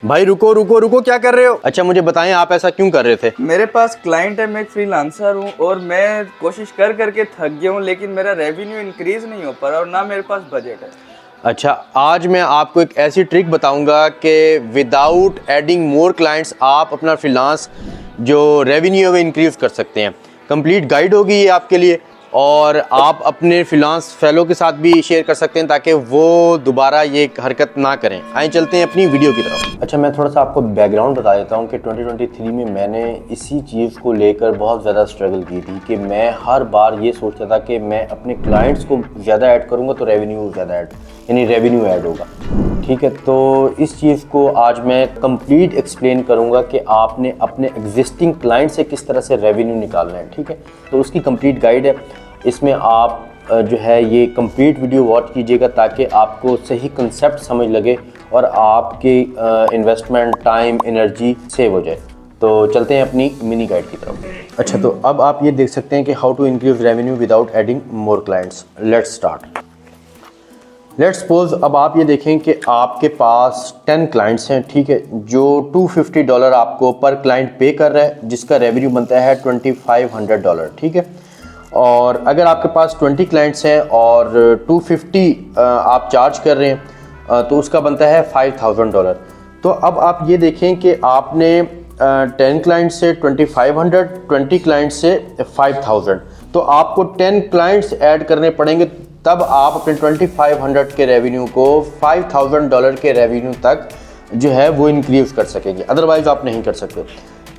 भाई रुको रुको रुको, क्या कर रहे हो? अच्छा मुझे बताएं, आप ऐसा क्यों कर रहे थे? मेरे पास क्लाइंट है, मैं एक फ्रीलांसर हूँ और मैं कोशिश कर करके थक गया हूँ, लेकिन मेरा रेवेन्यू इंक्रीज नहीं हो पा रहा और ना मेरे पास बजट है। अच्छा, आज मैं आपको एक ऐसी ट्रिक बताऊंगा कि विदाउट एडिंग मोर क्लाइंट्स आप अपना फ्रीलांस जो रेवेन्यू है इंक्रीज कर सकते हैं। कंप्लीट गाइड होगी ये आपके लिए और आप अपने फ्रीलांस फेलो के साथ भी शेयर कर सकते हैं ताकि वो दोबारा ये हरकत ना करें। आइए चलते हैं अपनी वीडियो की तरफ। अच्छा, मैं थोड़ा सा आपको बैकग्राउंड बता देता हूँ कि 2023 में मैंने इसी चीज़ को लेकर बहुत ज़्यादा स्ट्रगल की थी कि मैं हर बार ये सोचता था कि मैं अपने क्लाइंट्स को ज़्यादा ऐड करूँगा तो रेवेन्यू ज़्यादा ऐड यानी रेवेन्यू ऐड होगा। ठीक है, तो इस चीज़ को आज मैं कंप्लीट एक्सप्लेन करूँगा कि आपने अपने एग्जिस्टिंग क्लाइंट से किस तरह से रेवेन्यू निकालना है। ठीक है, तो उसकी कंप्लीट गाइड है। इसमें आप जो है ये कंप्लीट वीडियो वॉच कीजिएगा ताकि आपको सही कंसेप्ट समझ लगे और आपकी इन्वेस्टमेंट टाइम एनर्जी सेव हो जाए। तो चलते हैं अपनी मिनी गाइड की तरफ। अच्छा, तो अब आप ये देख सकते हैं कि how to increase revenue without adding more clients. Let's start. Let's suppose अब आप ये देखें कि आपके पास 10 क्लाइंट्स हैं। ठीक है, जो $250 आपको पर क्लाइंट पे कर रहा है, जिसका रेवेन्यू बनता है $2500। ठीक है, और अगर आपके पास 20 क्लाइंट्स हैं और 250 आप चार्ज कर रहे हैं तो उसका बनता है $5000। तो अब आप ये देखें कि आपने 10 क्लाइंट से 2500, 20 क्लाइंट से 5000, तो आपको 10 क्लाइंट्स ऐड करने पड़ेंगे, तब आप अपने 2500 के रेवेन्यू को $5000 के रेवेन्यू तक जो है वो इंक्रीज कर सकेंगे, अदरवाइज आप नहीं कर सकते।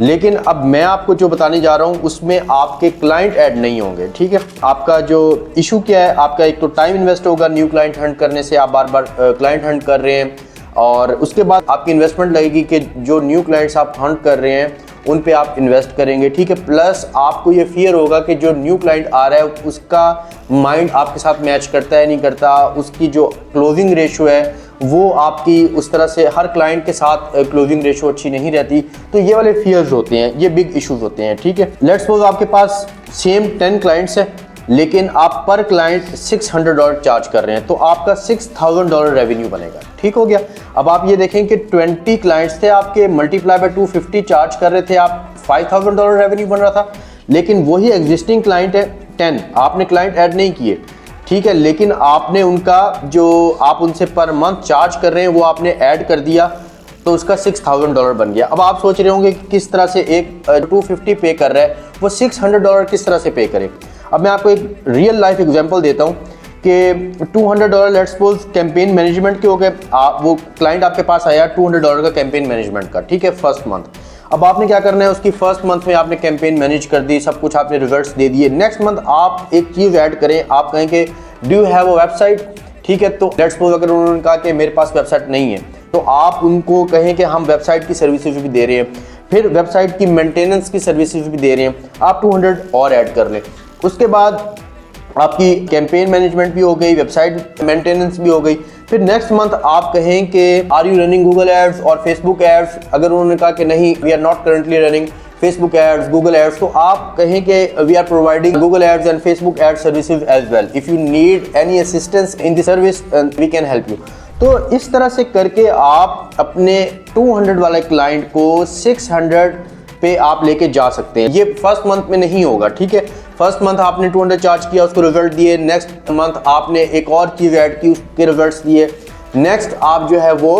लेकिन अब मैं आपको जो बताने जा रहा हूँ उसमें आपके क्लाइंट ऐड नहीं होंगे। ठीक है, आपका जो इशू क्या है, आपका एक तो टाइम इन्वेस्ट होगा न्यू क्लाइंट हंट करने से, आप बार बार क्लाइंट हंट कर रहे हैं, और उसके बाद आपकी इन्वेस्टमेंट लगेगी कि जो न्यू क्लाइंट्स आप हंट कर रहे हैं उन पे आप इन्वेस्ट करेंगे। ठीक है, प्लस आपको ये फियर होगा कि जो न्यू क्लाइंट आ रहा है उसका माइंड आपके साथ मैच करता है नहीं करता, उसकी जो क्लोजिंग रेशो है वो आपकी उस तरह से हर क्लाइंट के साथ क्लोजिंग रेशो अच्छी नहीं रहती। तो ये वाले फियर्स होते हैं, ये बिग इश्यूज होते हैं। ठीक है, लेट्स सपोज आपके पास सेम 10 क्लाइंट्स हैं लेकिन आप पर क्लाइंट $600 चार्ज कर रहे हैं, तो आपका $6000 रेवेन्यू बनेगा। ठीक हो गया। अब आप ये देखें कि 20 क्लाइंट्स थे आपके, मल्टीप्लाई बाय 250 चार्ज कर रहे थे आप, $5000 रेवेन्यू बन रहा था। लेकिन वही एग्जिस्टिंग क्लाइंट है 10, आपने क्लाइंट ऐड नहीं किए। ठीक है, लेकिन आपने उनका जो आप उनसे पर मंथ चार्ज कर रहे हैं वो आपने ऐड कर दिया, तो उसका $6000 बन गया। अब आप सोच रहे होंगे कि किस तरह से एक 250 पे कर रहा है वो $600 किस तरह से पे करे। अब मैं आपको एक रियल लाइफ एग्जांपल देता हूँ कि $200 लेट्स सपोज कैंपेन मैनेजमेंट के हो गए। वो क्लाइंट आपके पास आया $200 का कैंपेन मैनेजमेंट का। ठीक है, फर्स्ट मंथ। अब आपने क्या करना है, उसकी फर्स्ट मंथ में आपने कैंपेन मैनेज कर दी, सब कुछ आपने रिजल्ट्स दे दिए। नेक्स्ट मंथ आप एक चीज़ ऐड करें, आप कहें कि do you have a website. ठीक है, तो लेट्स सपोज अगर उन्होंने कहा कि मेरे पास वेबसाइट नहीं है, तो आप उनको कहें कि हम वेबसाइट की सर्विसेज भी दे रहे हैं, फिर वेबसाइट की मेंटेनेंस की सर्विसेज भी दे रहे हैं, आप 200 और ऐड कर लें। उसके बाद आपकी कैंपेन मैनेजमेंट भी हो गई, वेबसाइट मेंटेनेंस भी हो गई। फिर नेक्स्ट मंथ आप कहें कि are you running Google ads और फेसबुक एड्स। अगर उन्होंने कहा कि नहीं, we are not currently running Facebook ads, Google ads, तो आप कहें कि we are providing Google ads and Facebook ad services as well, if you need any assistance in the service we can help you. तो इस तरह से करके आप अपने 200 वाले क्लाइंट को 600 पे आप लेके जा सकते हैं। ये फर्स्ट मंथ में नहीं होगा। ठीक है, फर्स्ट मंथ आपने 200 चार्ज किया, उसको रिजल्ट दिए, नेक्स्ट मंथ आपने एक और चीज़ ऐड की, उसके रिजल्ट्स दिए, नेक्स्ट आप जो है वो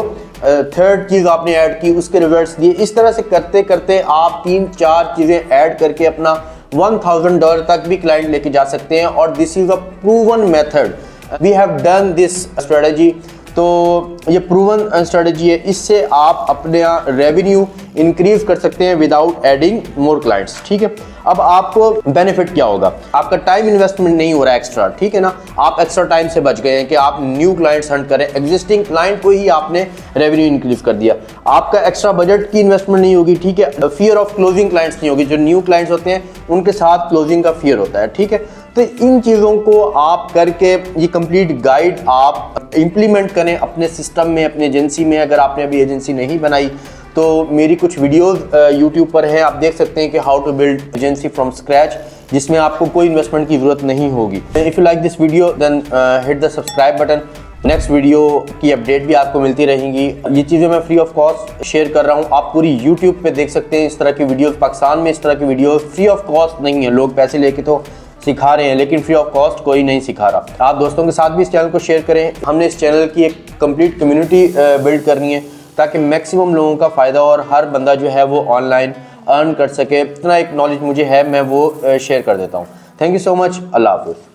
थर्ड चीज़ आपने ऐड की, उसके रिजल्ट्स दिए। इस तरह से करते करते आप 3-4 चीज़ें ऐड करके अपना $1000 तक भी क्लाइंट लेके जा सकते हैं। और this is a proven method, we have done this strategy. तो ये प्रूवन स्ट्रेटजी है, इससे आप अपने रेवेन्यू इंक्रीज कर सकते हैं विदाउट एडिंग मोर क्लाइंट्स। ठीक है, अब आपको बेनिफिट क्या होगा, आपका टाइम इन्वेस्टमेंट नहीं हो रहा है एक्स्ट्रा। ठीक है ना, आप एक्स्ट्रा टाइम से बच गए हैं कि आप न्यू क्लाइंट्स हंट करें, एग्जिस्टिंग क्लाइंट को ही आपने रेवेन्यू इंक्रीज कर दिया। आपका एक्स्ट्रा बजट की इन्वेस्टमेंट नहीं होगी। ठीक है, फियर ऑफ क्लोजिंग क्लाइंट्स नहीं होगी, जो न्यू क्लाइंट्स होते हैं उनके साथ क्लोजिंग का फियर होता है। ठीक है, तो इन चीज़ों को आप करके ये कंप्लीट गाइड आप इम्प्लीमेंट करें अपने सिस्टम में, अपनी एजेंसी में। अगर आपने अभी एजेंसी नहीं बनाई तो मेरी कुछ वीडियोस यूट्यूब पर हैं, आप देख सकते हैं कि how to build agency from scratch, जिसमें आपको कोई इन्वेस्टमेंट की जरूरत नहीं होगी। If you like this video then hit the subscribe button next video की अपडेट भी आपको मिलती रहेंगी। ये चीज़ें मैं फ्री ऑफ कॉस्ट शेयर कर रहा हूँ, आप पूरी यूट्यूब पे देख सकते हैं इस तरह की वीडियोस। पाकिस्तान में इस तरह की वीडियोस फ्री ऑफ कॉस्ट नहीं है, लोग पैसे लेके तो सिखा रहे हैं लेकिन फ्री ऑफ कॉस्ट कोई नहीं सिखा रहा। आप दोस्तों के साथ भी इस चैनल को शेयर करें। हमने इस चैनल की एक कंप्लीट कम्युनिटी बिल्ड करनी है ताकि मैक्सिमम लोगों का फ़ायदा और हर बंदा जो है वो ऑनलाइन अर्न कर सके। इतना एक नॉलेज मुझे है, मैं वो शेयर कर देता हूँ। Thank you so much. अल्लाह हाफिज़।